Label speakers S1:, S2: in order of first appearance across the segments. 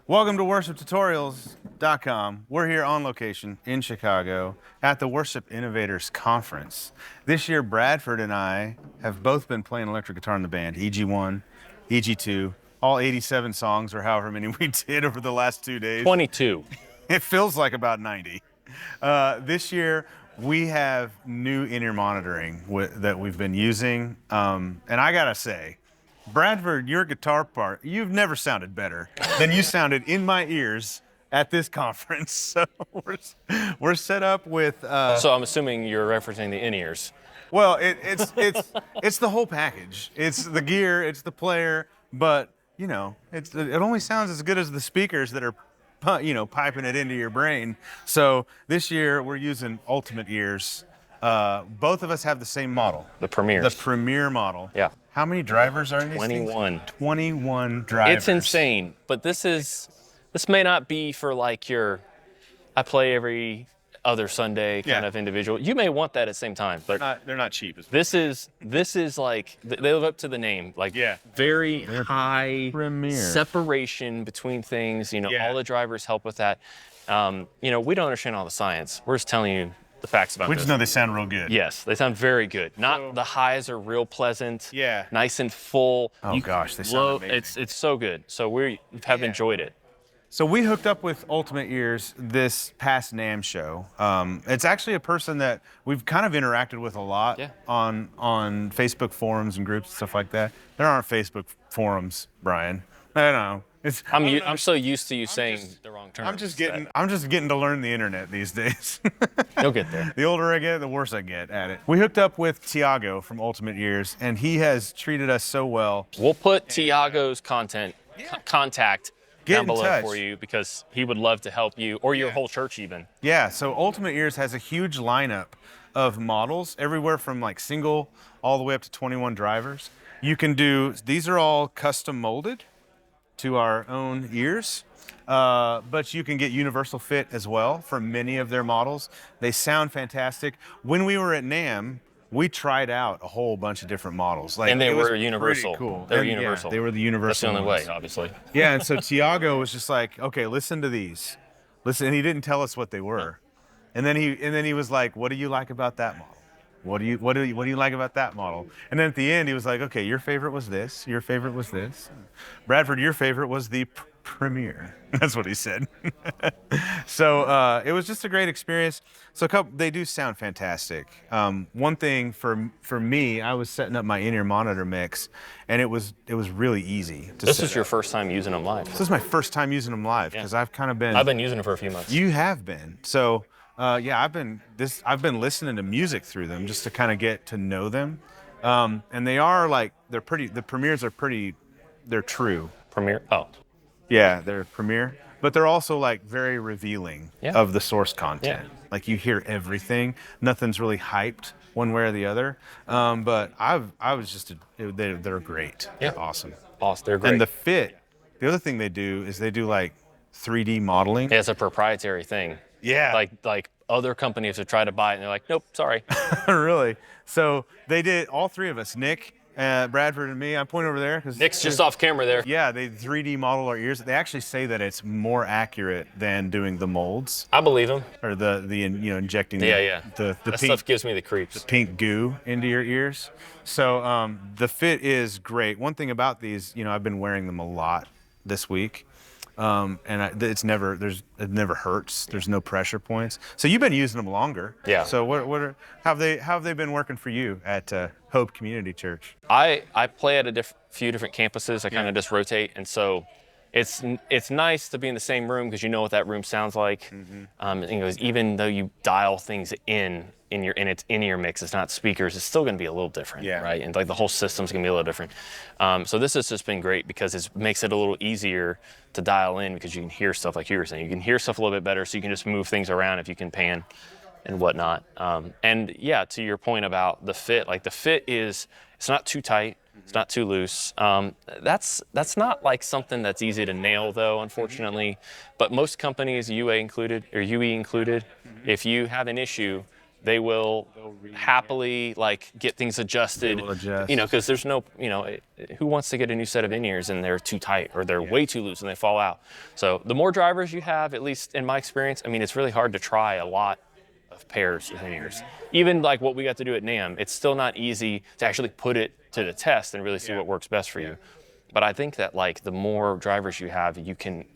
S1: Welcome to worshiptutorials.com. We're here on location in Chicago at the Worship Innovators Conference. This year, Bradford and I have both been playing electric guitar in the band, EG1, EG2, all 87 songs or however many we did over the last 2 days.
S2: 22.
S1: It feels like about 90. This year, we have new in-ear monitoring that we've been using. And I gotta say, Bradford, your guitar part, you've never sounded better than you sounded in my ears at this conference. So we're set up with...
S2: So I'm assuming you're referencing the in-ears.
S1: Well, it's the whole package. It's the gear, it's the player, but, you know, it only sounds as good as the speakers that are piping it into your brain. So this year we're using Ultimate Ears. Both of us have the same model.
S2: The Premiers.
S1: The Premier model.
S2: Yeah.
S1: How many drivers are in these
S2: 21.
S1: things? 21 drivers.
S2: It's insane, but this may not be for like I play every other Sunday kind of individual. You may want that at the same time, but
S1: they're not cheap.
S2: This is like, they live up to the name, like very high
S1: Premier.
S2: separation between things. All the drivers help with that. We don't understand all the science. We're just telling you the facts about this.
S1: We just know they sound real good.
S2: Yes, they sound very good. The highs are real pleasant.
S1: Yeah.
S2: Nice and full.
S1: Oh gosh, they sound amazing.
S2: It's so good. So we have enjoyed it.
S1: So we hooked up with Ultimate Ears this past NAMM show. It's actually a person that we've kind of interacted with a lot on Facebook forums and groups and stuff like that. There aren't Facebook forums, Brian. I don't know.
S2: I'm so used to you saying the wrong terms.
S1: I'm just getting to learn the internet these days.
S2: You'll get there.
S1: The older I get, the worse I get at it. We hooked up with Tiago from Ultimate Ears, and he has treated us so well.
S2: We'll put Tiago's contact down below for you because he would love to help you or your whole church even.
S1: Yeah, so Ultimate Ears has a huge lineup of models, everywhere from like single all the way up to 21 drivers. You can do, these are all custom molded to our own ears, but you can get universal fit as well for many of their models. They sound fantastic. When we were at NAMM, we tried out a whole bunch of different models.
S2: And they were universal.
S1: Cool.
S2: They were universal.
S1: Yeah, they were the universal.
S2: That's the only
S1: ones.
S2: way, obviously.
S1: Yeah, and so Tiago was just like, okay, listen to these. Listen, and he didn't tell us what they were. And then he was like, what do you like about that model? What do you like about that model? And then at the end, he was like, okay, your favorite was this. Your favorite was this. Bradford, your favorite was the Premier. That's what he said. So it was just a great experience. So they do sound fantastic. One thing for me, I was setting up my in-ear monitor mix, and it was really easy to
S2: This was your first time using them live.
S1: This is my first time using them live because I've
S2: been using them for a few months.
S1: You have been. So I've been listening to music through them just to kind of get to know them. And they are like, the Premiers are they're true.
S2: Premier? Oh.
S1: Yeah, they're Premier, but they're also like very revealing of the source content.
S2: Yeah.
S1: Like you hear everything. Nothing's really hyped one way or the other. But they're great.
S2: Yeah.
S1: They're awesome.
S2: Awesome. They're great.
S1: And the fit, the other thing they do is they do like 3D modeling.
S2: Yeah, it's a proprietary thing.
S1: Yeah.
S2: Like other companies have tried to buy it and they're like, nope, sorry.
S1: Really? So they did, all three of us, Nick, Bradford, and me. I'm pointing over there.
S2: Nick's just off camera there.
S1: Yeah, they 3D model our ears. They actually say that it's more accurate than doing the molds.
S2: I believe them.
S1: Or injecting
S2: the
S1: that
S2: pink stuff gives me the creeps.
S1: The pink goo into your ears. So the fit is great. One thing about these, I've been wearing them a lot this week. And it never hurts. There's no pressure points. So you've been using them longer.
S2: Yeah.
S1: So how have they been working for you at Hope Community Church?
S2: I play at a few different campuses. I kind of just rotate, and so it's nice to be in the same room because you know what that room sounds like. Mm-hmm. Even though you dial things in its in-ear mix, it's not speakers, it's still going to be a little different, right? And like the whole system's going to be a little different. So this has just been great because it makes it a little easier to dial in because you can hear stuff like you were saying. You can hear stuff a little bit better, so you can just move things around if you can pan and whatnot. And yeah, to your point about the fit, like the fit it's not too tight. It's not too loose. That's not like something that's easy to nail though, unfortunately. But most companies, UE included, if you have an issue, They will happily like get things adjusted.
S1: They will adjust.
S2: You know, because there's no, you know, who wants to get a new set of in-ears and they're too tight or they're way too loose and they fall out. So the more drivers you have, at least in my experience, I mean, it's really hard to try a lot of pairs of in-ears. Even like what we got to do at NAMM, it's still not easy to actually put it to the test and really see what works best for you. But I think that like the more drivers you have, you can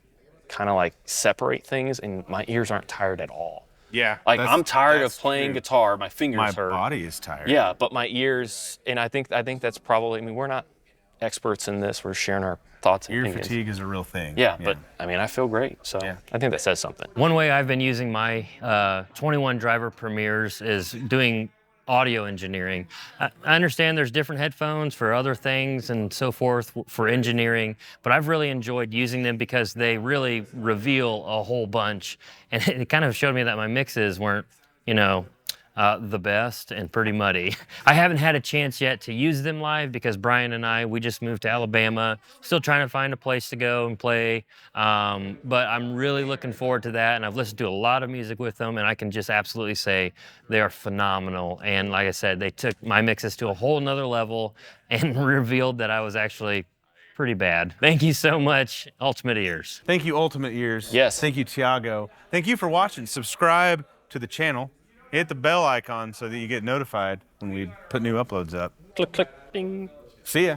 S2: kind of like separate things, and my ears aren't tired at all.
S1: Yeah.
S2: Like I'm tired of playing
S1: true.
S2: guitar, my fingers
S1: My
S2: hurt.
S1: body is tired.
S2: Yeah, but my ears, and I think that's probably, I mean, we're not experts in this. We're sharing our thoughts and
S1: Ear
S2: opinions.
S1: fatigue is a real thing.
S2: Yeah, but I mean, I feel great. So I think that says something.
S3: One way I've been using my 21 driver premieres is doing audio engineering. I understand there's different headphones for other things and so forth for engineering, but I've really enjoyed using them because they really reveal a whole bunch. And it kind of showed me that my mixes weren't, you know, the best and pretty muddy. I haven't had a chance yet to use them live because Brian and I, we just moved to Alabama, still trying to find a place to go and play. But I'm really looking forward to that. And I've listened to a lot of music with them, and I can just absolutely say they are phenomenal. And like I said, they took my mixes to a whole nother level and revealed that I was actually pretty bad. Thank you so much, Ultimate Ears.
S1: Thank you, Ultimate Ears.
S2: Yes.
S1: Thank you, Tiago. Thank you for watching. Subscribe to the channel. Hit the bell icon so that you get notified when we put new uploads up.
S2: Click, click, ding.
S1: See ya.